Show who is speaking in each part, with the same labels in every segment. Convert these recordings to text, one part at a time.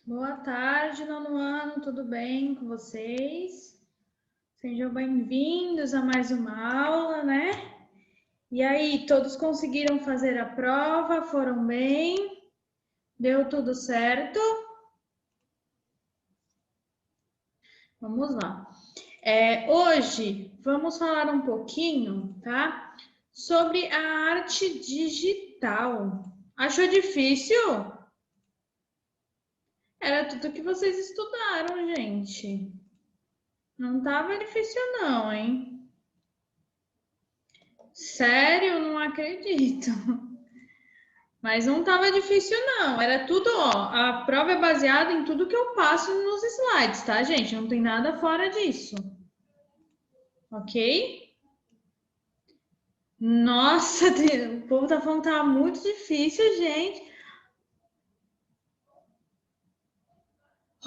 Speaker 1: Boa tarde, nono ano, tudo bem com vocês? Sejam bem-vindos a mais uma aula, né? E aí, todos conseguiram fazer a prova? Foram bem? Deu tudo certo? Vamos lá. Hoje vamos falar um pouquinho, tá? Sobre a arte digital. Achou difícil? Era tudo que vocês estudaram, gente. Não tava difícil não, hein? Sério? Não acredito. Mas não tava difícil, não. Era tudo, ó. A prova é baseada em tudo que eu passo nos slides, tá, gente? Não tem nada fora disso. Ok? Nossa, o povo tá falando que tá muito difícil, gente.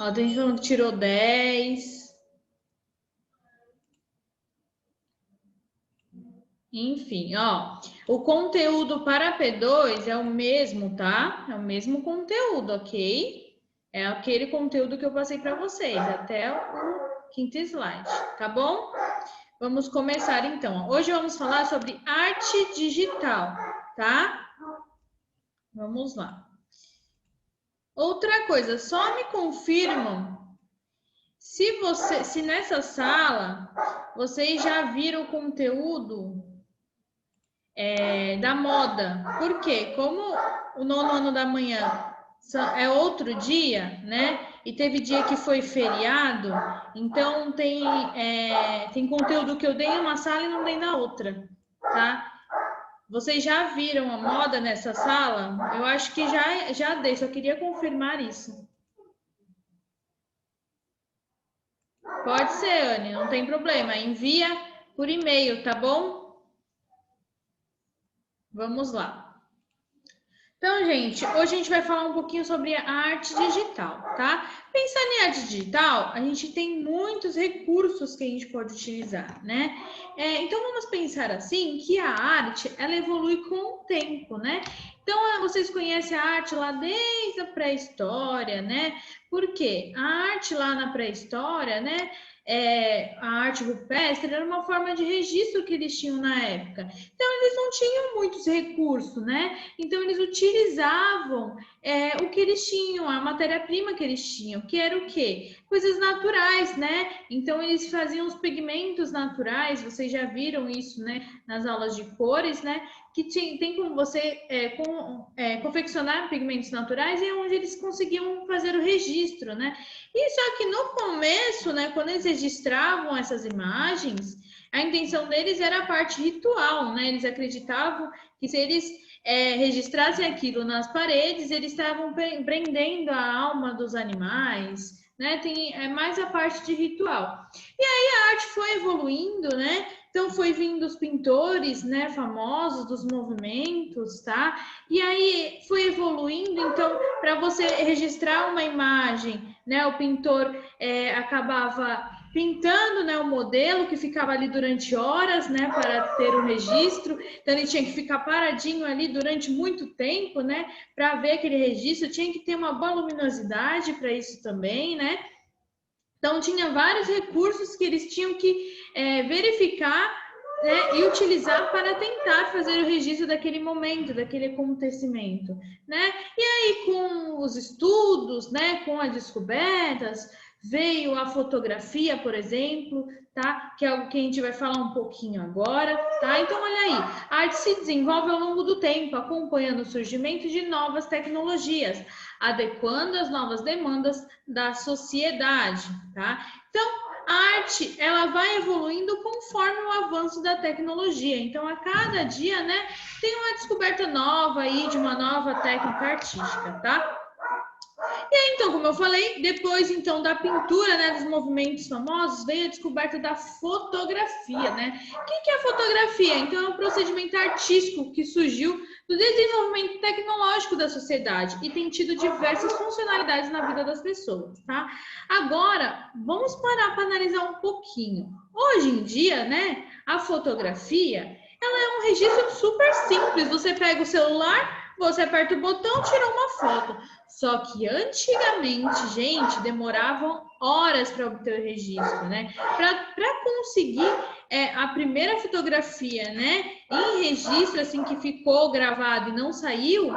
Speaker 1: Ó, tem gente falando que tirou 10. Enfim, ó. O conteúdo para P2 é o mesmo, tá? É o mesmo conteúdo, ok? É aquele conteúdo que eu passei para vocês, até o quinto slide, tá bom? Vamos começar então. Hoje vamos falar sobre arte digital, tá? Vamos lá. Outra coisa, só me confirmam se nessa sala vocês já viram o conteúdo da moda. Por quê? Como o nono ano da manhã é outro dia, né? E teve dia que foi feriado, então tem conteúdo que eu dei em uma sala e não dei na outra, tá? Vocês já viram a moda nessa sala? Eu acho que já dei, só queria confirmar isso. Pode ser, Anne, não tem problema. Envia por e-mail, tá bom? Vamos lá. Então, gente, hoje a gente vai falar um pouquinho sobre a arte digital, tá? Pensando em arte digital, a gente tem muitos recursos que a gente pode utilizar, né? Então, vamos pensar assim, que a arte, ela evolui com o tempo, né? Então, vocês conhecem a arte lá desde a pré-história, né? Por quê? A arte lá na pré-história, né? A arte rupestre era uma forma de registro que eles tinham na época. Então, eles não tinham muitos recursos, né? Então, eles utilizavam o que eles tinham, a matéria-prima que eles tinham, que era o quê? Coisas naturais, né? Então, eles faziam os pigmentos naturais, vocês já viram isso, né? Nas aulas de cores, né? Que tem como você confeccionar pigmentos naturais e é onde eles conseguiam fazer o registro, né? E só que no começo, né? Quando eles registravam essas imagens, a intenção deles era a parte ritual, né? Eles acreditavam que se eles registrassem aquilo nas paredes, eles estavam prendendo a alma dos animais, né? Tem mais a parte de ritual. E aí a arte foi evoluindo, né? Então foi vindo os pintores, né, famosos dos movimentos, tá? E aí foi evoluindo, então para você registrar uma imagem, né, o pintor acabava pintando, né, o modelo que ficava ali durante horas, né, para ter o registro. Então ele tinha que ficar paradinho ali durante muito tempo, né, para ver aquele registro. Tinha que ter uma boa luminosidade para isso também, né? Então tinha vários recursos que eles tinham que verificar, né, e utilizar para tentar fazer o registro daquele momento, daquele acontecimento, né? E aí com os estudos, né, com as descobertas, veio a fotografia, por exemplo, tá? Que é algo que a gente vai falar um pouquinho agora, tá? Então olha aí, a arte se desenvolve ao longo do tempo, acompanhando o surgimento de novas tecnologias, adequando as novas demandas da sociedade, tá? Então, a arte, ela vai evoluindo conforme o avanço da tecnologia. Então, a cada dia, né, tem uma descoberta nova aí de uma nova técnica artística, tá? E aí, então, como eu falei, depois então da pintura, né, dos movimentos famosos, veio a descoberta da fotografia, né? O que é a fotografia? Então, é um procedimento artístico que surgiu do desenvolvimento tecnológico da sociedade e tem tido diversas funcionalidades na vida das pessoas, tá? Agora, vamos parar para analisar um pouquinho. Hoje em dia, né, a fotografia, ela é um registro super simples. Você pega o celular, você aperta o botão, tira uma foto. Só que antigamente, gente, demoravam horas para obter o registro, né? Para conseguir a primeira fotografia, né, em registro, assim, que ficou gravado e não saiu,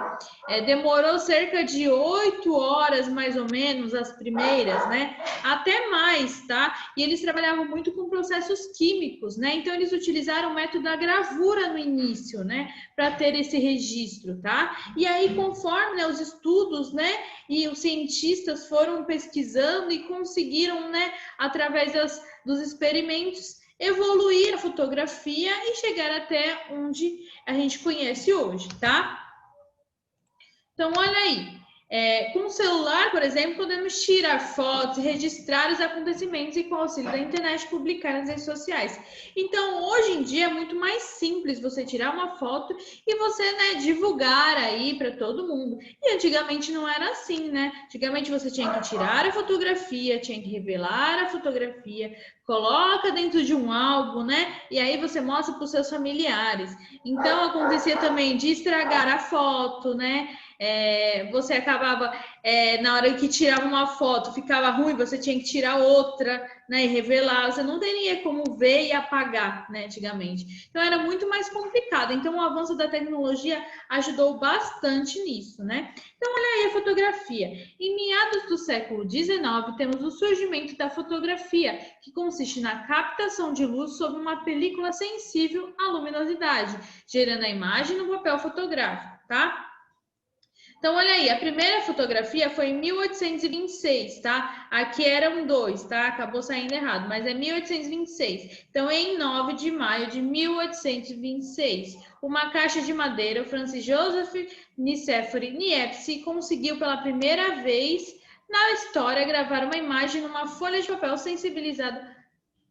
Speaker 1: demorou cerca de 8 horas, mais ou menos, as primeiras, né? Até mais, tá? E eles trabalhavam muito com processos químicos, né? Então, eles utilizaram o método da gravura no início, né? Para ter esse registro, tá? E aí, conforme, né, os estudos, né, e os cientistas foram pesquisando e conseguiram, né, através dos experimentos, evoluir a fotografia e chegar até onde a gente conhece hoje, tá? Então, olha aí. Com o celular, por exemplo, podemos tirar fotos, registrar os acontecimentos e, com o auxílio da internet, publicar nas redes sociais. Então, hoje em dia, é muito mais simples você tirar uma foto e você, né, divulgar aí para todo mundo. E antigamente não era assim, né? Antigamente você tinha que tirar a fotografia, tinha que revelar a fotografia, coloca dentro de um álbum, né? E aí você mostra para os seus familiares. Então, acontecia também de estragar a foto, né? Você acabava, na hora que tirava uma foto, ficava ruim, você tinha que tirar outra, né, e revelar, você não teria como ver e apagar, né, antigamente. Então, era muito mais complicado. Então, o avanço da tecnologia ajudou bastante nisso, né? Então, olha aí a fotografia. Em meados do século XIX, temos o surgimento da fotografia, que consiste na captação de luz sobre uma película sensível à luminosidade, gerando a imagem no papel fotográfico, tá? Então, olha aí, a primeira fotografia foi em 1826, tá? Aqui eram 2, tá? Acabou saindo errado, mas é 1826. Então, em 9 de maio de 1826, uma caixa de madeira, o Francis Joseph Nicéphore Niepce conseguiu pela primeira vez na história gravar uma imagem numa folha de papel sensibilizada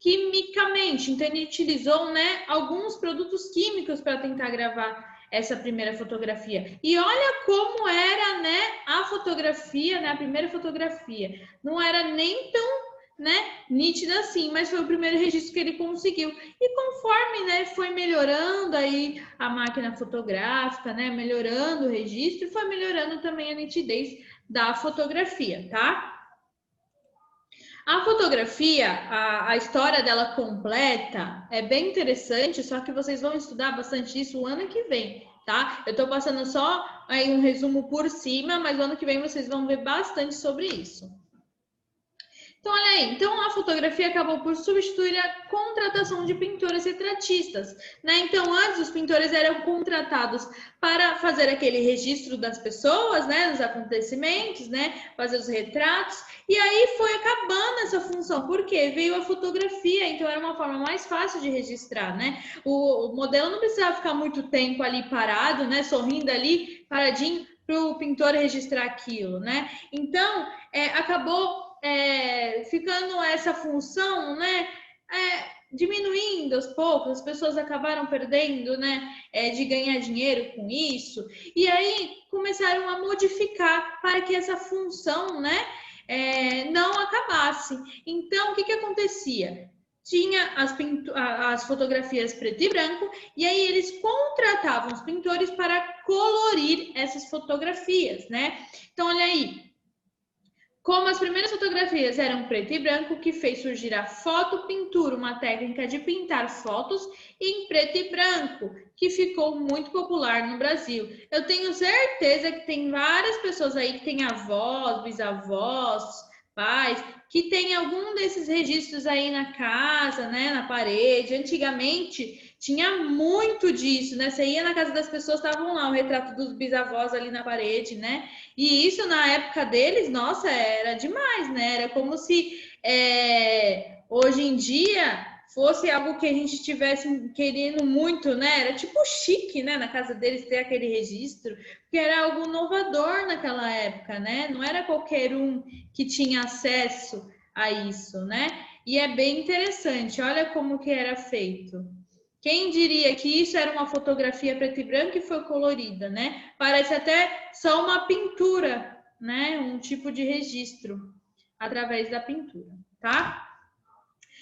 Speaker 1: quimicamente. Então, ele utilizou, né, alguns produtos químicos para tentar gravar essa primeira fotografia. E olha como era, né, a fotografia, né, a primeira fotografia. Não era nem tão, né, nítida assim, mas foi o primeiro registro que ele conseguiu. E conforme, né, foi melhorando aí a máquina fotográfica, né, melhorando o registro, foi melhorando também a nitidez da fotografia, tá? A fotografia, a história dela completa é bem interessante, só que vocês vão estudar bastante isso o ano que vem, tá? Eu tô passando só aí um resumo por cima, mas o ano que vem vocês vão ver bastante sobre isso. Então, olha aí. Então, a fotografia acabou por substituir a contratação de pintores retratistas, né? Então, antes, os pintores eram contratados para fazer aquele registro das pessoas, né? Dos acontecimentos, né? Fazer os retratos. E aí foi acabando essa função, porque veio a fotografia, então era uma forma mais fácil de registrar, né? O modelo não precisava ficar muito tempo ali parado, né? Sorrindo ali, paradinho, para o pintor registrar aquilo, né? Então, acabou ficando essa função, né, diminuindo aos poucos, as pessoas acabaram perdendo, né, de ganhar dinheiro com isso, e aí começaram a modificar para que essa função, né, não acabasse. Então, o que acontecia? Tinha as fotografias preto e branco, e aí eles contratavam os pintores para colorir essas fotografias, né? Então, olha aí, como as primeiras fotografias eram preto e branco, que fez surgir a fotopintura, uma técnica de pintar fotos em preto e branco, que ficou muito popular no Brasil. Eu tenho certeza que tem várias pessoas aí que têm avós, bisavós, pais, que tem algum desses registros aí na casa, né, na parede. Antigamente tinha muito disso, né? Você ia na casa das pessoas, estavam lá o retrato dos bisavós ali na parede, né? E isso na época deles, nossa, era demais, né? Era como se hoje em dia fosse algo que a gente estivesse querendo muito, né? Era tipo chique, né? Na casa deles ter aquele registro, que era algo inovador naquela época, né? Não era qualquer um que tinha acesso a isso, né? E é bem interessante, olha como que era feito. Quem diria que isso era uma fotografia preto e branco e foi colorida, né? Parece até só uma pintura, né? Um tipo de registro através da pintura, tá?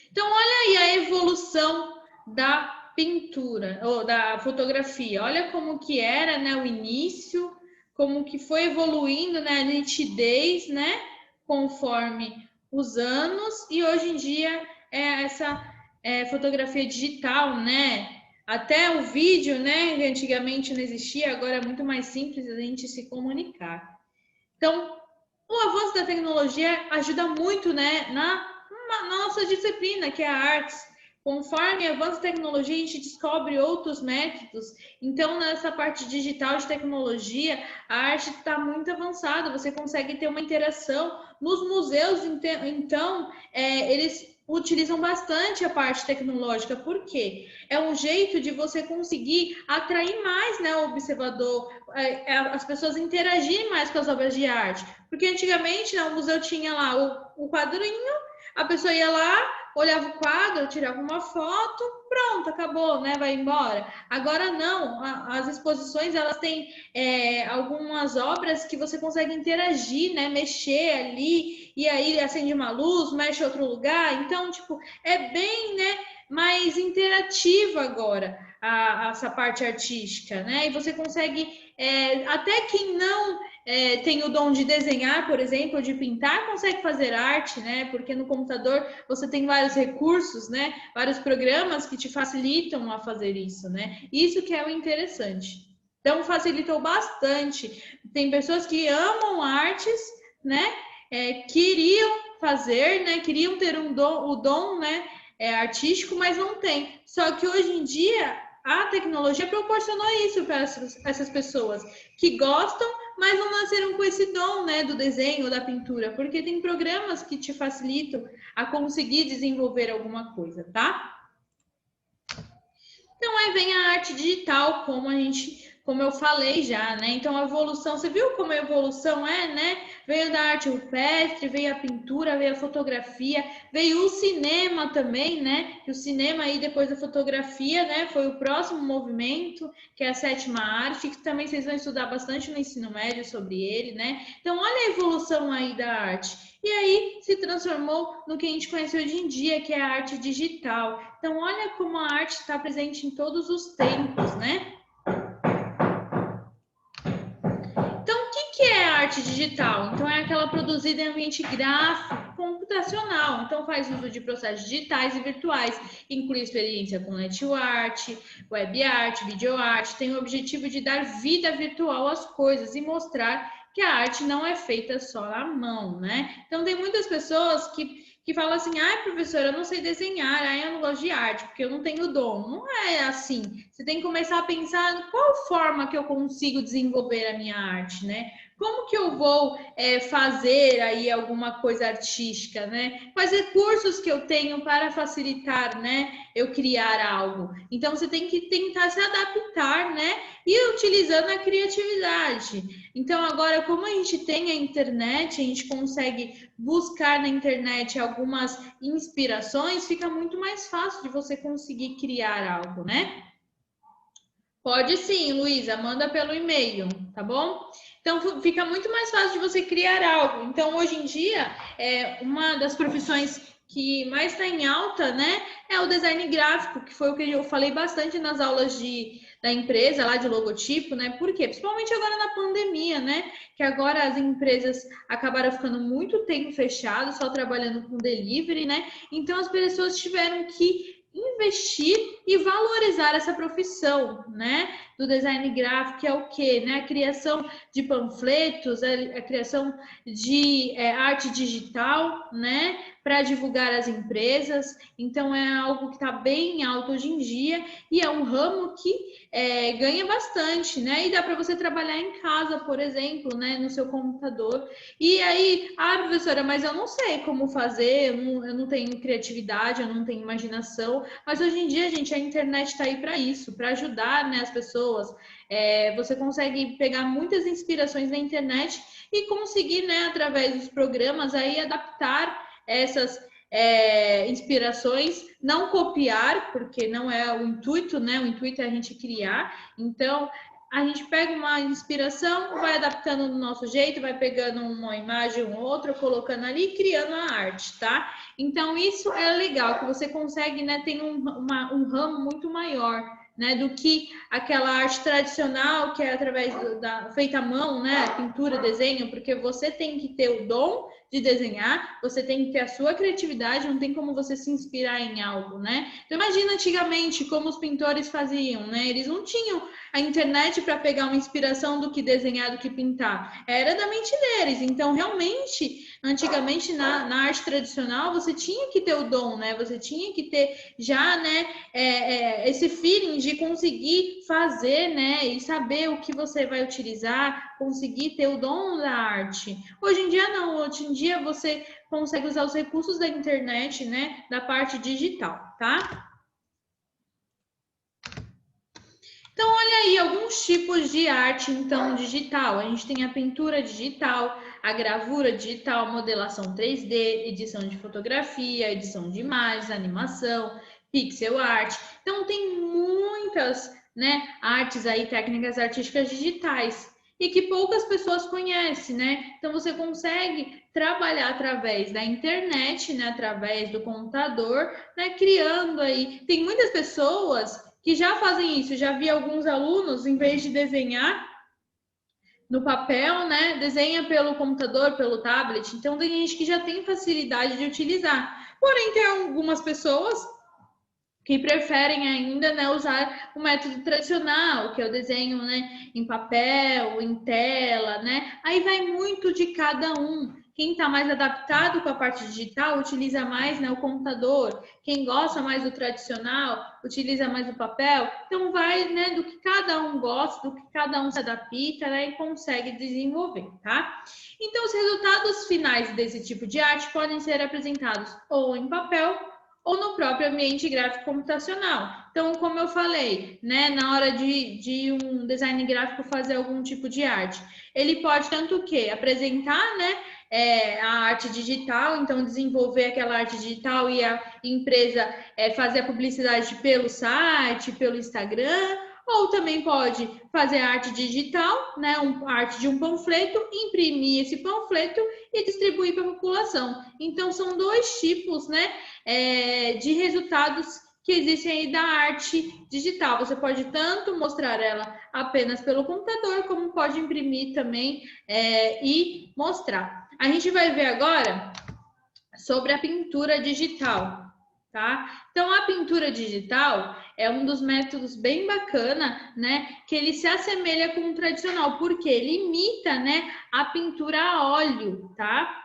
Speaker 1: Então, olha aí a evolução da pintura, ou da fotografia. Olha como que era, né? O início, como que foi evoluindo, né, a nitidez, né, conforme os anos, e hoje em dia é essa fotografia digital, né? Até o vídeo, né, que antigamente não existia, agora é muito mais simples a gente se comunicar. Então, o avanço da tecnologia ajuda muito, né, na nossa disciplina, que é a artes. Conforme avança a tecnologia, a gente descobre outros métodos. Então, nessa parte digital de tecnologia, a arte está muito avançada. Você consegue ter uma interação. Nos museus, então, eles utilizam bastante a parte tecnológica. Por quê? É um jeito de você conseguir atrair mais, né, o observador, as pessoas interagirem mais com as obras de arte. Porque antigamente, né, o museu tinha lá o quadrinho, a pessoa ia lá, olhava o quadro, tirava uma foto, pronto, acabou, né? Vai embora. Agora não, as exposições elas têm algumas obras que você consegue interagir, né? Mexer ali, e aí acende uma luz, mexe em outro lugar. Então, tipo, é bem, né, mais interativa agora essa parte artística, né? E você consegue, até quem não tem o dom de desenhar, por exemplo, de pintar, consegue fazer arte, né? Porque no computador você tem vários recursos, né? Vários programas que te facilitam a fazer isso, né? Isso que é o interessante. Então, facilitou bastante. Tem pessoas que amam artes, né? Queriam fazer, né? Queriam ter o dom, né? Artístico, mas não tem. Só que hoje em dia a tecnologia proporcionou isso para essas pessoas que gostam, mas não nasceram com esse dom, né, do desenho, da pintura, porque tem programas que te facilitam a conseguir desenvolver alguma coisa, tá? Então aí vem a arte digital, como eu falei já, né? Então a evolução, você viu como a evolução né? Veio da arte rupestre, veio a pintura, veio a fotografia, veio o cinema também, né? E o cinema aí depois da fotografia, né? Foi o próximo movimento, que é a sétima arte, que também vocês vão estudar bastante no ensino médio sobre ele, né? Então olha a evolução aí da arte. E aí se transformou no que a gente conhece hoje em dia, que é a arte digital. Então, olha como a arte está presente em todos os tempos, né? Então, o que é a arte digital? Então, é aquela produzida em ambiente gráfico computacional. Então, faz uso de processos digitais e virtuais, inclui experiência com net art, web art, video art, tem o objetivo de dar vida virtual às coisas e mostrar que a arte não é feita só à mão, né? Então, tem muitas pessoas que falam assim, professora, eu não sei desenhar, eu não gosto de arte, porque eu não tenho dom. Não é assim. Você tem que começar a pensar qual forma que eu consigo desenvolver a minha arte, né? Como que eu vou fazer aí alguma coisa artística, né? Quais recursos que eu tenho para facilitar, né? Eu criar algo. Então, você tem que tentar se adaptar, né? E utilizando a criatividade. Então, agora, como a gente tem a internet, a gente consegue buscar na internet algumas inspirações, fica muito mais fácil de você conseguir criar algo, né? Pode sim, Luísa, manda pelo e-mail, tá bom? Então fica muito mais fácil de você criar algo. Então, hoje em dia, uma das profissões que mais está em alta, né, é o design gráfico, que foi o que eu falei bastante nas aulas da empresa, lá de logotipo, né? Por quê? Principalmente agora na pandemia, né? Que agora as empresas acabaram ficando muito tempo fechadas, só trabalhando com delivery, né? Então as pessoas tiveram que investir e valorizar essa profissão, né? Do design gráfico, que é o quê? Né? A criação de panfletos, a criação de arte digital, né? Para divulgar as empresas. Então, é algo que está bem alto hoje em dia e é um ramo que ganha bastante, né? E dá para você trabalhar em casa, por exemplo, né? No seu computador. E aí, professora, mas eu não sei como fazer, eu não tenho criatividade, eu não tenho imaginação. Mas hoje em dia, gente, a internet está aí para isso, para ajudar, né, as pessoas. Você consegue pegar muitas inspirações na internet e conseguir, né, através dos programas, aí adaptar essas inspirações, não copiar, porque não é o intuito, né? O intuito é a gente criar. Então, a gente pega uma inspiração, vai adaptando do nosso jeito, vai pegando uma imagem ou outra, colocando ali e criando a arte, tá? Então, isso é legal, que você consegue, né, tem um ramo muito maior, né, do que aquela arte tradicional que é através da feita à mão, né, pintura, desenho, porque você tem que ter o dom de desenhar, você tem que ter a sua criatividade, não tem como você se inspirar em algo, né? Então imagina antigamente como os pintores faziam, né? Eles não tinham a internet para pegar uma inspiração do que desenhar, do que pintar. Era da mente deles. Então realmente, antigamente na arte tradicional, você tinha que ter o dom, né? Você tinha que ter já, né, esse feeling de conseguir fazer, né, e saber o que você vai utilizar, conseguir ter o dom da arte. Hoje em dia não, hoje em dia você consegue usar os recursos da internet, né, da parte digital, tá? Então, olha aí alguns tipos de arte, então, digital. A gente tem a pintura digital, a gravura digital, modelação 3D, edição de fotografia, edição de imagens, animação, pixel art. Então, tem muitas, né, artes aí, técnicas artísticas digitais e que poucas pessoas conhecem, né? Então, você consegue trabalhar através da internet, né, através do computador, né, criando aí. Tem muitas pessoas que já fazem isso. Já vi alguns alunos, em vez de desenhar no papel, né, desenha pelo computador, pelo tablet. Então, tem gente que já tem facilidade de utilizar. Porém, tem algumas pessoas que preferem ainda, né, usar o método tradicional, que é o desenho, né, em papel, em tela, né? Aí vai muito de cada um. Quem está mais adaptado com a parte digital utiliza mais, né, o computador. Quem gosta mais do tradicional utiliza mais o papel. Então vai, né, do que cada um gosta, do que cada um se adapta, né, e consegue desenvolver, tá? Então os resultados finais desse tipo de arte podem ser apresentados ou em papel ou no próprio ambiente gráfico computacional. Então, como eu falei, né, na hora de um design gráfico fazer algum tipo de arte, ele pode tanto o quê? Apresentar, né, a arte digital, então desenvolver aquela arte digital e a empresa fazer a publicidade pelo site, pelo Instagram, ou também pode fazer arte digital, né, arte de um panfleto, imprimir esse panfleto e distribuir para a população. Então, são dois tipos, né, de resultados que existem aí da arte digital. Você pode tanto mostrar ela apenas pelo computador, como pode imprimir também e mostrar. A gente vai ver agora sobre a pintura digital, tá? Então, a pintura digital é um dos métodos bem bacana, né? Que ele se assemelha com o tradicional, porque ele imita, né, a pintura a óleo, tá?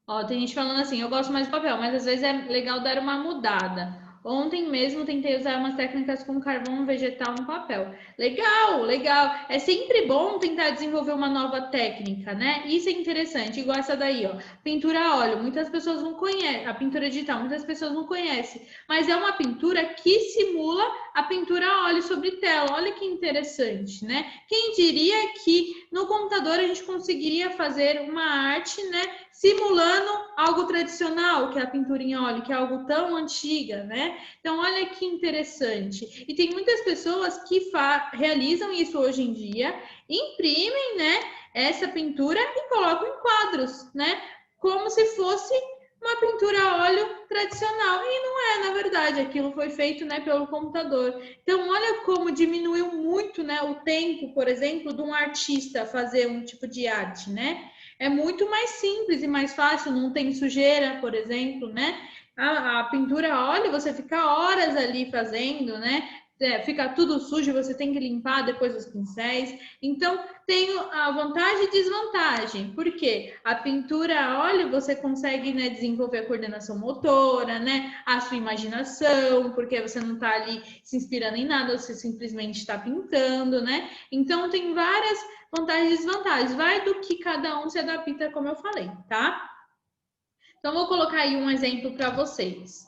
Speaker 1: Ó, tem gente falando assim, eu gosto mais de papel, mas às vezes é legal dar uma mudada. Ontem mesmo tentei usar umas técnicas com carvão vegetal no papel. Legal, legal. É sempre bom tentar desenvolver uma nova técnica, né? Isso é interessante, igual essa daí, ó. Pintura a óleo, muitas pessoas não conhecem. A pintura digital, muitas pessoas não conhecem. Mas é uma pintura que simula a pintura a óleo sobre tela. Olha que interessante, né? Quem diria que no computador a gente conseguiria fazer uma arte, né, simulando algo tradicional, que é a pintura em óleo, que é algo tão antiga, né? Então, olha que interessante. E tem muitas pessoas que realizam isso hoje em dia, imprimem, né, essa pintura e colocam em quadros, né? Como se fosse uma pintura a óleo tradicional. E não é, na verdade, aquilo foi feito, né, pelo computador. Então, olha como diminuiu muito, né, o tempo, por exemplo, de um artista fazer um tipo de arte, né? É muito mais simples e mais fácil, não tem sujeira, por exemplo, né? A pintura a óleo, você fica horas ali fazendo, né? Fica tudo sujo, você tem que limpar depois os pincéis. Então, tem a vantagem e desvantagem. Por quê? A pintura a óleo, você consegue, né, desenvolver a coordenação motora, né? A sua imaginação, porque você não está ali se inspirando em nada, você simplesmente está pintando, né? Então, tem várias vantagens e desvantagens. Vai do que cada um se adapta, como eu falei, tá? Então, vou colocar aí um exemplo para vocês,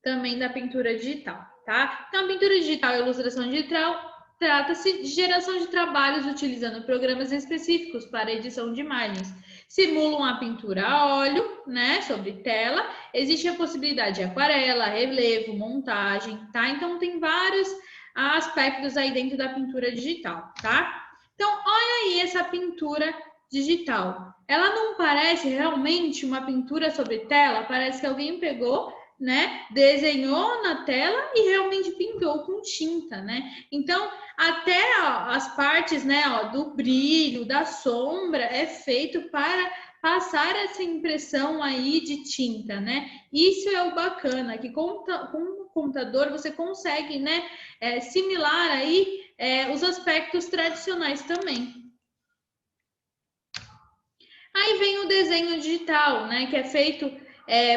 Speaker 1: também da pintura digital, tá? Então, a pintura digital e ilustração digital trata-se de geração de trabalhos utilizando programas específicos para edição de imagens. Simulam a pintura a óleo, né, sobre tela. Existe a possibilidade de aquarela, relevo, montagem, tá? Então, tem vários aspectos aí dentro da pintura digital, tá? Então, olha aí essa pintura digital. Ela não parece realmente uma pintura sobre tela, parece que alguém pegou, né, desenhou na tela e realmente pintou com tinta, né? Então, até as partes, né, do brilho, da sombra, é feito para passar essa impressão aí de tinta, né? Isso é o bacana, que com o computador você consegue, né, similar aí os aspectos tradicionais também. Aí vem o desenho digital, né, que é feito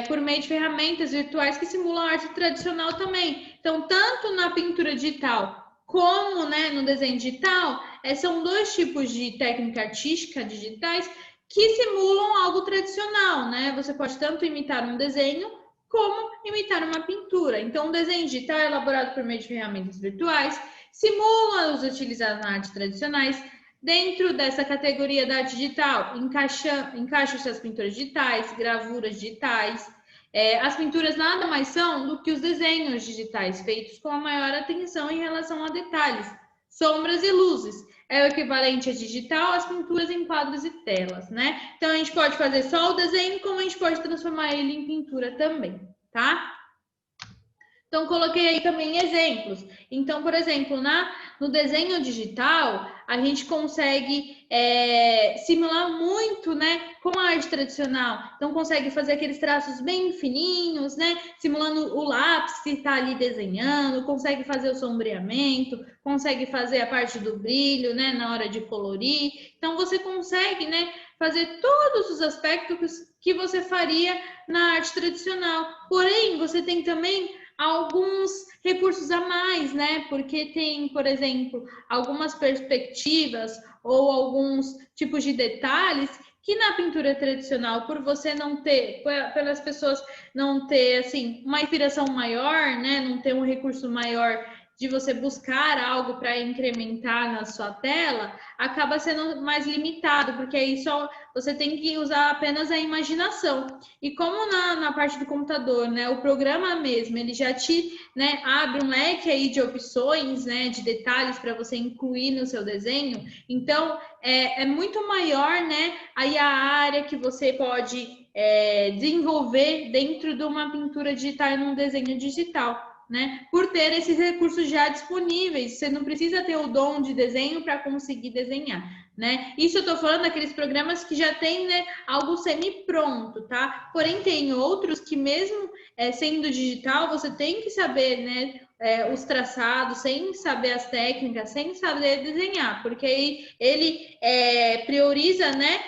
Speaker 1: por meio de ferramentas virtuais que simulam a arte tradicional também. Então, tanto na pintura digital como, né, no desenho digital, são dois tipos de técnica artística digitais que simulam algo tradicional, né? Você pode tanto imitar um desenho como imitar uma pintura. Então, o desenho digital é elaborado por meio de ferramentas virtuais, simula os utilizados na arte tradicionais. Dentro dessa categoria da arte digital, encaixa-se as pinturas digitais, gravuras digitais. As pinturas nada mais são do que os desenhos digitais, feitos com a maior atenção em relação a detalhes, sombras e luzes. É o equivalente a digital às pinturas em quadros e telas, né? Então, a gente pode fazer só o desenho, como a gente pode transformar ele em pintura também, tá? Então, coloquei aí também exemplos. Então, por exemplo, no desenho digital, a gente consegue simular muito, né, com a arte tradicional. Então, consegue fazer aqueles traços bem fininhos, né, simulando o lápis que está ali desenhando, consegue fazer o sombreamento, consegue fazer a parte do brilho, né, na hora de colorir. Então, você consegue, né, fazer todos os aspectos que você faria na arte tradicional. Porém, você tem também alguns recursos a mais, né? Porque tem, por exemplo, algumas perspectivas ou alguns tipos de detalhes que na pintura tradicional, por você não ter, pelas pessoas não ter assim uma inspiração maior, né? Não ter um recurso maior de você buscar algo para incrementar na sua tela, acaba sendo mais limitado, porque aí só você tem que usar apenas a imaginação. E como na parte do computador, né, o programa mesmo, ele já te, né, abre um leque aí de opções, né, de detalhes para você incluir no seu desenho, então é muito maior, né, aí a área que você pode desenvolver dentro de uma pintura digital e num desenho digital. Né? Por ter esses recursos já disponíveis, você não precisa ter o dom de desenho para conseguir desenhar, né? Isso eu estou falando daqueles programas que já tem, né, algo semi-pronto, tá? Porém, tem outros que mesmo sendo digital, você tem que saber, né, os traçados, sem saber as técnicas, sem saber desenhar, porque aí ele prioriza, né,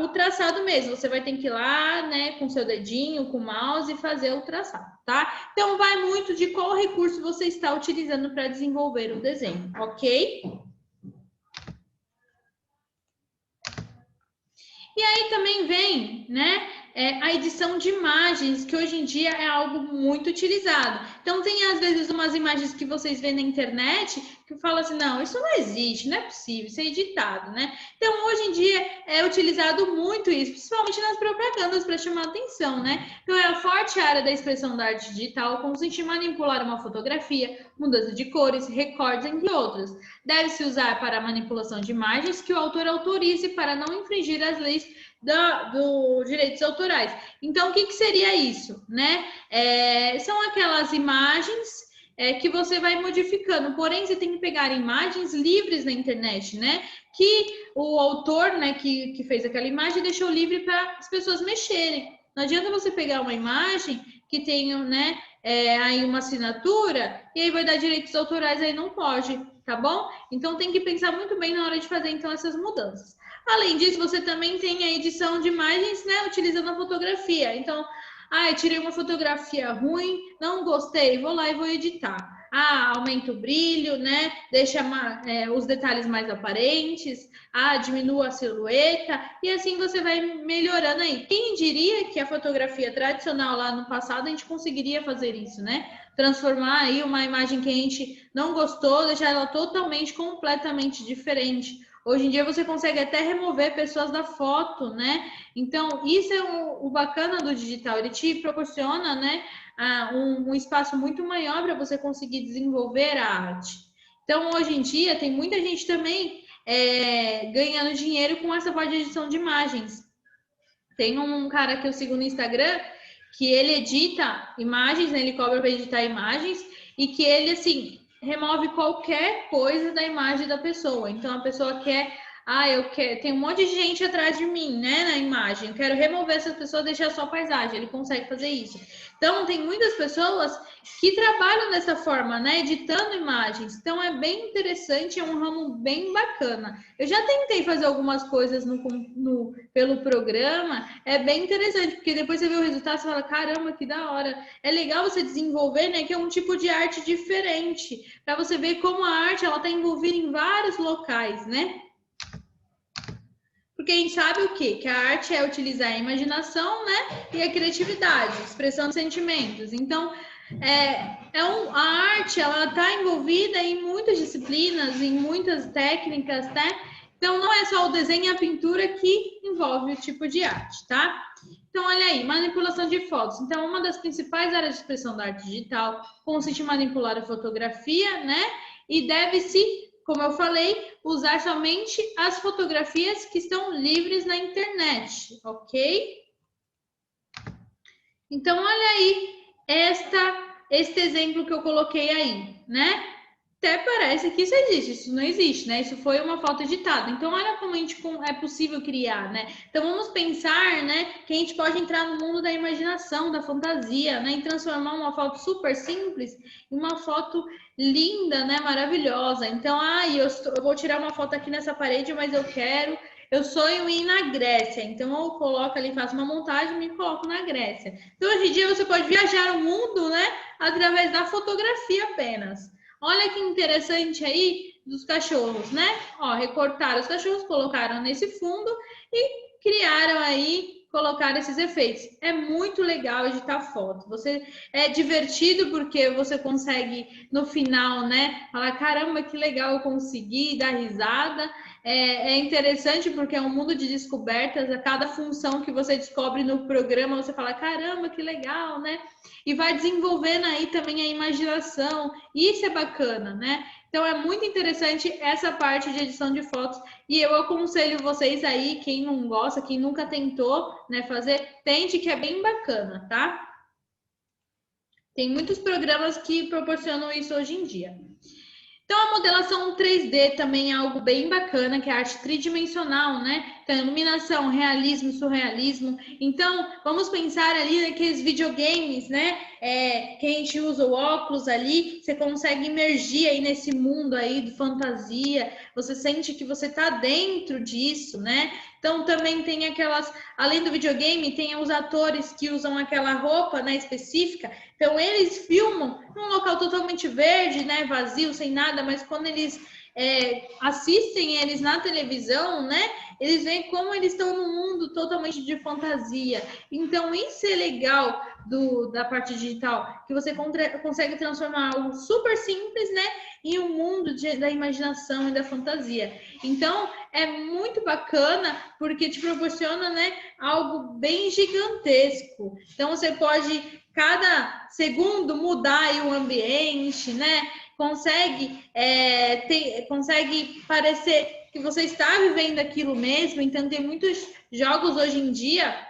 Speaker 1: o traçado mesmo, você vai ter que ir lá, né, com seu dedinho, com o mouse e fazer o traçado, tá? Então, vai muito de qual recurso você está utilizando para desenvolver o desenho, ok? E aí também vem, né, a edição de imagens, que hoje em dia é algo muito utilizado. Então, tem às vezes umas imagens que vocês vêem na internet que falam assim: não, isso não existe, não é possível, isso é editado, né? Então, hoje em dia é utilizado muito isso, principalmente nas propagandas para chamar atenção, né? Então, é a forte área da expressão da arte digital, consiste em manipular uma fotografia, mudança de cores, recortes, entre outras. Deve-se usar para a manipulação de imagens que o autor autorize para não infringir as leis dos direitos autorais. Então, o que seria isso, né? São aquelas imagens que você vai modificando, porém você tem que pegar imagens livres na internet, né? Que o autor, né, que fez aquela imagem deixou livre para as pessoas mexerem. Não adianta você pegar uma imagem que tenha, né, aí uma assinatura e aí vai dar direitos autorais, aí não pode, tá bom? Então tem que pensar muito bem na hora de fazer então essas mudanças. Além disso, você também tem a edição de imagens, né, utilizando a fotografia. Então, eu tirei uma fotografia ruim, não gostei, vou lá e vou editar. Aumenta o brilho, né? Deixa os detalhes mais aparentes, diminua a silhueta, e assim você vai melhorando aí. Quem diria que a fotografia tradicional lá no passado a gente conseguiria fazer isso, né? Transformar aí uma imagem que a gente não gostou, deixar ela totalmente, completamente diferente. Hoje em dia você consegue até remover pessoas da foto, né? Então, isso é o bacana do digital, ele te proporciona, né, um espaço muito maior para você conseguir desenvolver a arte. Então, hoje em dia, tem muita gente também ganhando dinheiro com essa parte de edição de imagens. Tem um cara que eu sigo no Instagram que ele edita imagens, né? Ele cobra para editar imagens e que ele, assim, remove qualquer coisa da imagem da pessoa. Então, a pessoa quer... tem um monte de gente atrás de mim, né, na imagem. Eu quero remover essas pessoas, deixar só a paisagem. Ele consegue fazer isso. Então, tem muitas pessoas que trabalham dessa forma, né, editando imagens. Então, é bem interessante, é um ramo bem bacana. Eu já tentei fazer algumas coisas pelo programa, é bem interessante, porque depois você vê o resultado, você fala, caramba, que da hora. É legal você desenvolver, né, que é um tipo de arte diferente, para você ver como a arte, ela está envolvida em vários locais, né? Porque a gente sabe o quê? Que a arte é utilizar a imaginação, né? E a criatividade, expressão de sentimentos. Então, a arte, ela está envolvida em muitas disciplinas, em muitas técnicas, né? Então, não é só o desenho e a pintura que envolve o tipo de arte, tá? Então, olha aí, manipulação de fotos. Então, uma das principais áreas de expressão da arte digital consiste em manipular a fotografia, né? E deve-se, como eu falei, usar somente as fotografias que estão livres na internet, ok? Então, olha aí este exemplo que eu coloquei aí, né? Até parece que isso existe, isso não existe, né? Isso foi uma foto editada. Então, olha como é possível criar, né? Então, vamos pensar, né, que a gente pode entrar no mundo da imaginação, da fantasia, né? E transformar uma foto super simples em uma foto linda, né? Maravilhosa. Então, eu vou tirar uma foto aqui nessa parede, mas eu sonho em ir na Grécia. Então, eu coloco ali, faço uma montagem e me coloco na Grécia. Então, hoje em dia, você pode viajar o mundo, né? Através da fotografia apenas. Olha que interessante aí dos cachorros, né? Ó, recortaram os cachorros, colocaram nesse fundo e criaram aí, colocaram esses efeitos. É muito legal editar foto. É divertido porque você consegue no final, né? Falar, caramba, que legal eu consegui, dar risada. É interessante porque é um mundo de descobertas. A cada função que você descobre no programa, você fala, caramba, que legal, né? E vai desenvolvendo aí também a imaginação. Isso é bacana, né? Então é muito interessante essa parte de edição de fotos e eu aconselho vocês aí, quem não gosta, quem nunca tentou, né, fazer, tente que é bem bacana, tá? Tem muitos programas que proporcionam isso hoje em dia. Então, a modelação 3D também é algo bem bacana, que é a arte tridimensional, né? Então, iluminação, realismo, surrealismo. Então, vamos pensar ali naqueles videogames, né? Que a gente usa o óculos ali, você consegue imergir aí nesse mundo aí de fantasia, você sente que você está dentro disso, né? Então, também tem além do videogame, tem os atores que usam aquela roupa, né, específica. Então, eles filmam num local totalmente verde, né, vazio, sem nada, mas quando eles assistem eles na televisão, né, eles veem como eles estão num mundo totalmente de fantasia. Então, isso é legal da parte digital, que você consegue transformar algo super simples, né, em um mundo da imaginação e da fantasia. Então, é muito bacana, porque te proporciona, né, algo bem gigantesco. Então, você pode cada segundo mudar aí o ambiente, né? Consegue parecer que você está vivendo aquilo mesmo. Então, tem muitos jogos hoje em dia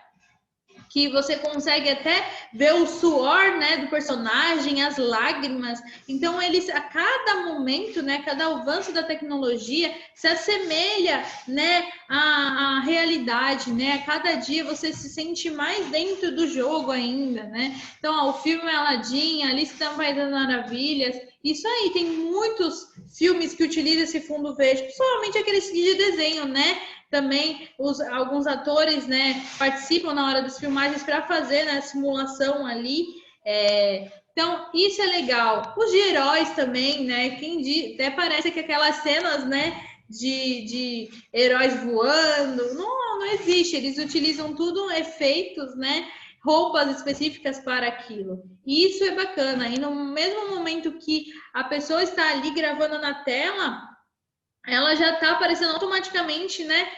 Speaker 1: que você consegue até ver o suor, né, do personagem, as lágrimas. Então, eles, a cada momento, né, cada avanço da tecnologia se assemelha, né, à realidade, né? A cada dia você se sente mais dentro do jogo ainda, né? Então, ó, o filme Aladdin, Alice no País das Maravilhas, isso aí, tem muitos filmes que utilizam esse fundo verde, principalmente aqueles de desenho, né? Também alguns atores, né, participam na hora das filmagens para fazer, né, a simulação ali. Então, isso é legal. Os de heróis também, né? Até parece que aquelas cenas, né, de heróis voando, não existe. Eles utilizam tudo efeitos, né? Roupas específicas para aquilo. E isso é bacana. E no mesmo momento que a pessoa está ali gravando na tela, ela já está aparecendo automaticamente, né,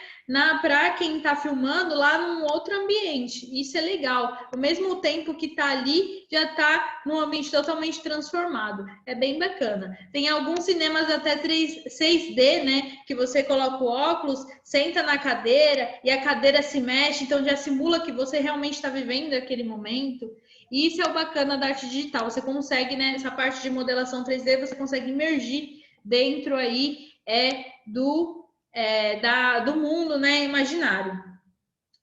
Speaker 1: para quem está filmando lá num outro ambiente. Isso é legal. Ao mesmo tempo que está ali, já está num ambiente totalmente transformado. É bem bacana. Tem alguns cinemas até 6D, né? Que você coloca o óculos, senta na cadeira e a cadeira se mexe, então já simula que você realmente está vivendo aquele momento. E isso é o bacana da arte digital. Você consegue, né? Essa parte de modelação 3D, você consegue imergir dentro aí do mundo, né, imaginário.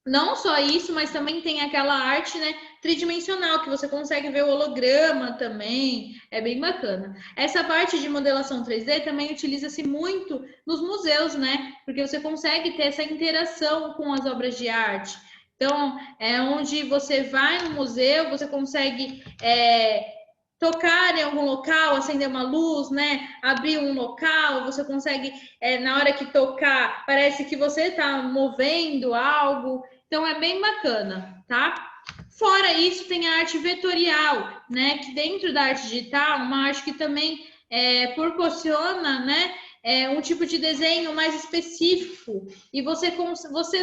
Speaker 1: Não só isso, mas também tem aquela arte, né, tridimensional, que você consegue ver o holograma também, é bem bacana. Essa parte de modelação 3D também utiliza-se muito nos museus, né, porque você consegue ter essa interação com as obras de arte. Então, é onde você vai no museu, você consegue tocar em algum local, acender uma luz, né? Abrir um local, você consegue, na hora que tocar, parece que você está movendo algo. Então, é bem bacana, tá? Fora isso, tem a arte vetorial, né? Que dentro da arte digital, uma arte que também proporciona, né? Um tipo de desenho mais específico. E você,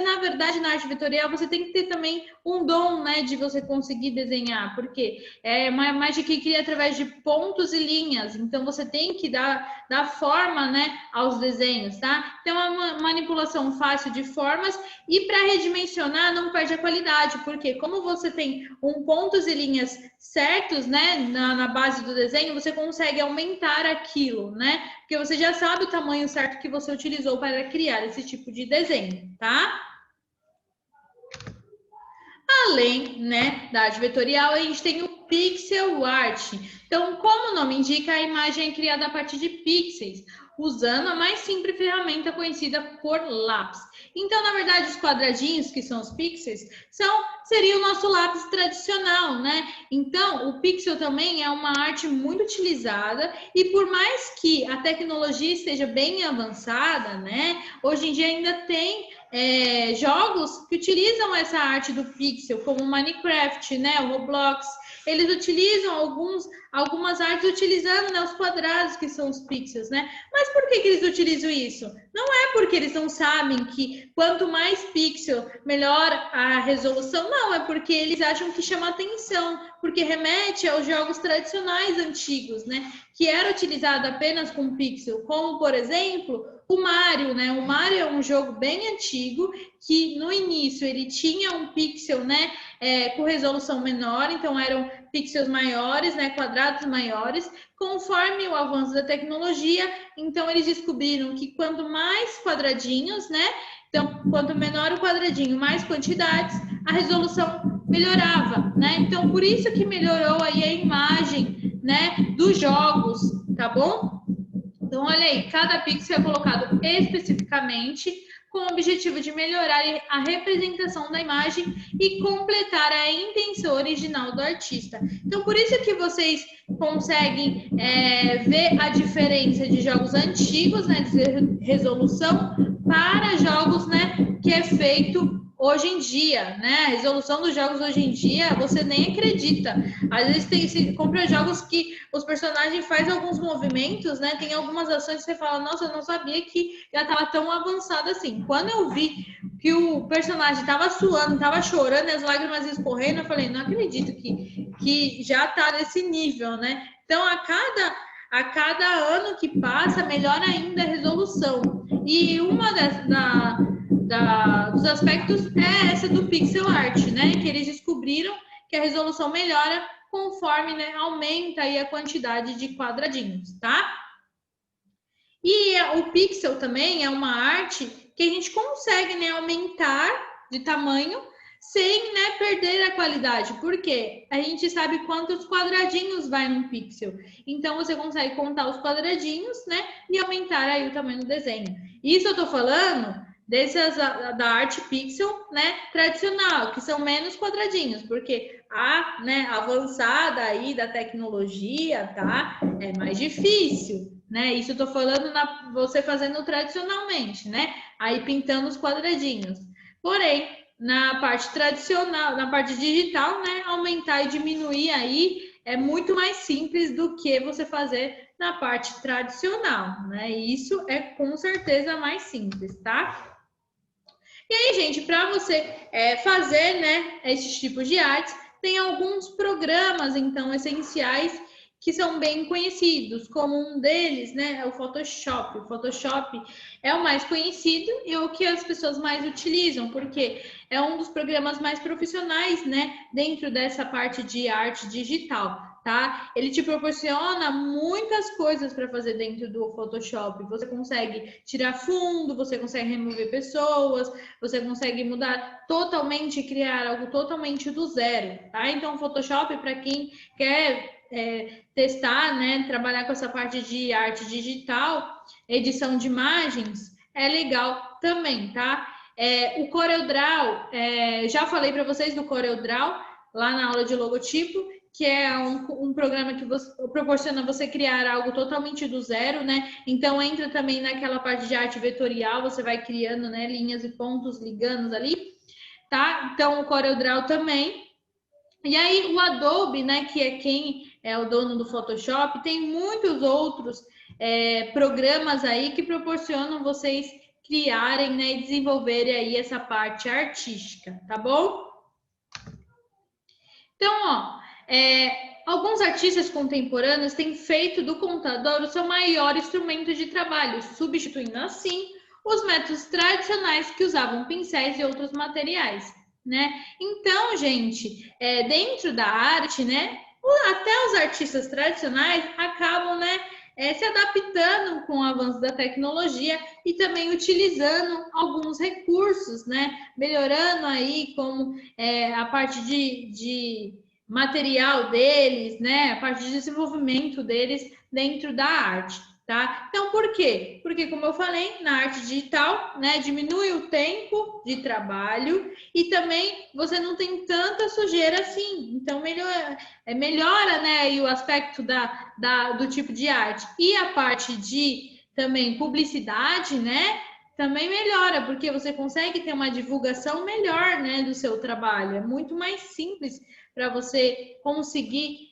Speaker 1: na verdade, na arte vetorial, você tem que ter também um dom, né, de você conseguir desenhar, porque é uma imagem que cria através de pontos e linhas, então você tem que dar forma, né, aos desenhos, tá? Então é uma manipulação fácil de formas e para redimensionar não perde a qualidade, porque como você tem pontos e linhas certos, né, na base do desenho, você consegue aumentar aquilo, né? Porque você já sabe o tamanho certo que você utilizou para criar esse tipo de desenho, tá? Além, né, da arte vetorial, a gente tem o pixel art. Então, como o nome indica, a imagem é criada a partir de pixels, usando a mais simples ferramenta conhecida por lápis. Então, na verdade, os quadradinhos, que são os pixels, seria o nosso lápis tradicional, né? Então, o pixel também é uma arte muito utilizada e por mais que a tecnologia esteja bem avançada, né? Hoje em dia ainda tem jogos que utilizam essa arte do pixel, como o Minecraft, né, o Roblox. Eles utilizam algumas artes utilizando, né, os quadrados que são os pixels, né? Mas por que eles utilizam isso? Não é porque eles não sabem que quanto mais pixel, melhor a resolução. Não, é porque eles acham que chama atenção, porque remete aos jogos tradicionais antigos, né? Que era utilizado apenas com pixel, como, por exemplo, o Mario, né? O Mario é um jogo bem antigo que no início ele tinha um pixel, né, com resolução menor, então eram pixels maiores, né, quadrados maiores. Conforme o avanço da tecnologia, então eles descobriram que quanto mais quadradinhos, né, então quanto menor o quadradinho, mais quantidades, a resolução melhorava, né? Então por isso que melhorou aí a imagem, né, dos jogos, tá bom? Então, olha aí, cada pixel é colocado especificamente com o objetivo de melhorar a representação da imagem e completar a intenção original do artista. Então, por isso que vocês conseguem ver a diferença de jogos antigos, né, de resolução, para jogos, né, que é feito hoje em dia, né? A resolução dos jogos hoje em dia, você nem acredita. Às vezes você compra jogos que os personagens fazem alguns movimentos, né? Tem algumas ações que você fala, nossa, eu não sabia que já estava tão avançado assim. Quando eu vi que o personagem estava suando, estava chorando, as lágrimas escorrendo, eu falei, não acredito que já está nesse nível, né? Então, a cada ano que passa, melhora ainda a resolução. E uma dos aspectos é essa do pixel art, né? Que eles descobriram que a resolução melhora conforme, né, aumenta aí a quantidade de quadradinhos, tá? E o pixel também é uma arte que a gente consegue, né, aumentar de tamanho sem, né, perder a qualidade. Por quê? A gente sabe quantos quadradinhos vai num pixel. Então, você consegue contar os quadradinhos, né, e aumentar aí o tamanho do desenho. Isso eu tô falando da arte pixel, né, tradicional, que são menos quadradinhos, porque a, né, avançada aí da tecnologia, tá, é mais difícil, né? Isso eu tô falando você fazendo tradicionalmente, né? Aí pintando os quadradinhos. Porém, na parte tradicional, na parte digital, né, aumentar e diminuir aí é muito mais simples do que você fazer na parte tradicional, né? E isso é com certeza mais simples, tá? E aí, gente, para você fazer, né, esses tipos de artes, tem alguns programas, então, essenciais que são bem conhecidos, como um deles, né, é o Photoshop. O Photoshop é o mais conhecido e o que as pessoas mais utilizam, porque é um dos programas mais profissionais, né, dentro dessa parte de arte digital, tá? Ele te proporciona muitas coisas para fazer dentro do Photoshop. Você consegue tirar fundo, você consegue remover pessoas, você consegue mudar totalmente, criar algo totalmente do zero, tá? Então, o Photoshop, para quem quer testar, né, trabalhar com essa parte de arte digital, edição de imagens, é legal também, tá? O CorelDRAW, já falei para vocês do CorelDRAW lá na aula de logotipo, que é um programa que proporciona você criar algo totalmente do zero, né? Então entra também naquela parte de arte vetorial, você vai criando, né, linhas e pontos ligando ali, tá? Então o CorelDRAW também. E aí o Adobe, né, que é quem é o dono do Photoshop, tem muitos outros programas aí que proporcionam vocês criarem, né, e desenvolverem aí essa parte artística, tá bom? Então, ó, alguns artistas contemporâneos têm feito do computador o seu maior instrumento de trabalho, substituindo assim os métodos tradicionais que usavam pincéis e outros materiais, né? Então, gente, dentro da arte, né, até os artistas tradicionais acabam, né, se adaptando com o avanço da tecnologia e também utilizando alguns recursos, né, melhorando aí como a parte de material deles, né, a parte de desenvolvimento deles dentro da arte, tá? Então, por quê? Porque, como eu falei, na arte digital, né, diminui o tempo de trabalho e também você não tem tanta sujeira assim, então melhora, né, aí o aspecto do tipo de arte. E a parte de também publicidade, né, também melhora, porque você consegue ter uma divulgação melhor, né, do seu trabalho. É muito mais simples para você conseguir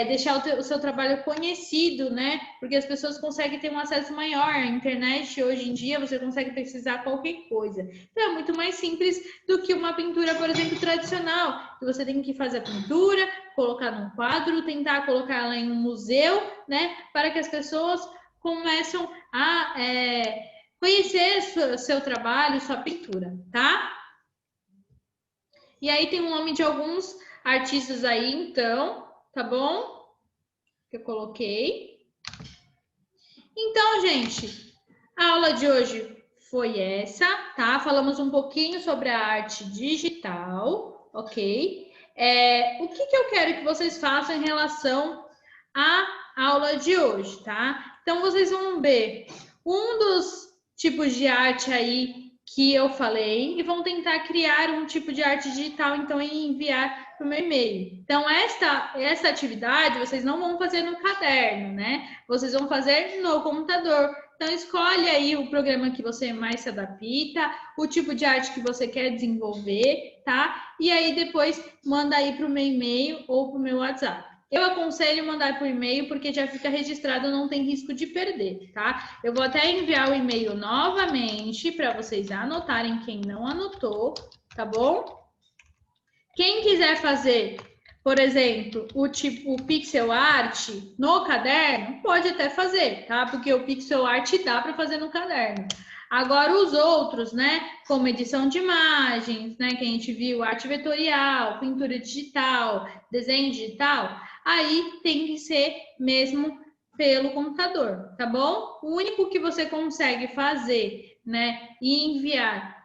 Speaker 1: deixar o seu trabalho conhecido, né? Porque as pessoas conseguem ter um acesso maior. A internet, hoje em dia, você consegue pesquisar qualquer coisa. Então, é muito mais simples do que uma pintura, por exemplo, tradicional. Que você tem que fazer a pintura, colocar num quadro, tentar colocar ela em um museu, né? Para que as pessoas começam a conhecer seu trabalho, sua pintura, tá? E aí tem um nome de alguns artistas aí, então, tá bom? Que eu coloquei. Então, gente, a aula de hoje foi essa, tá? Falamos um pouquinho sobre a arte digital, ok? O que eu quero que vocês façam em relação à aula de hoje, tá? Então, vocês vão ver um dos tipos de arte aí que eu falei e vão tentar criar um tipo de arte digital, então, e enviar para o meu e-mail. Então, essa atividade vocês não vão fazer no caderno, né? Vocês vão fazer no computador. Então, escolhe aí o programa que você mais se adapta, o tipo de arte que você quer desenvolver, tá? E aí, depois, manda aí para o meu e-mail ou para o meu WhatsApp. Eu aconselho mandar por e-mail porque já fica registrado, não tem risco de perder, tá? Eu vou até enviar o e-mail novamente para vocês anotarem quem não anotou, tá bom? Quem quiser fazer, por exemplo, o pixel art no caderno, pode até fazer, tá? Porque o pixel art dá para fazer no caderno. Agora, os outros, né? Como edição de imagens, né? Que a gente viu, arte vetorial, pintura digital, desenho digital, aí tem que ser mesmo pelo computador, tá bom? O único que você consegue fazer, né? E enviar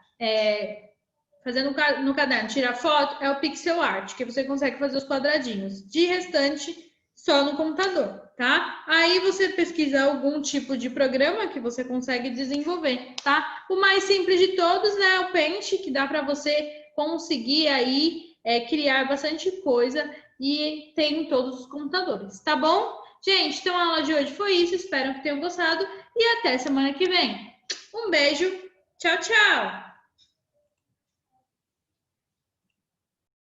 Speaker 1: fazendo no caderno, tirar foto, é o pixel art, que você consegue fazer os quadradinhos. De restante, só no computador, tá? Aí você pesquisa algum tipo de programa que você consegue desenvolver, tá? O mais simples de todos, né, é o Paint, que dá para você conseguir aí criar bastante coisa e tem em todos os computadores, tá bom? Gente, então a aula de hoje foi isso, espero que tenham gostado e até semana que vem. Um beijo, tchau, tchau!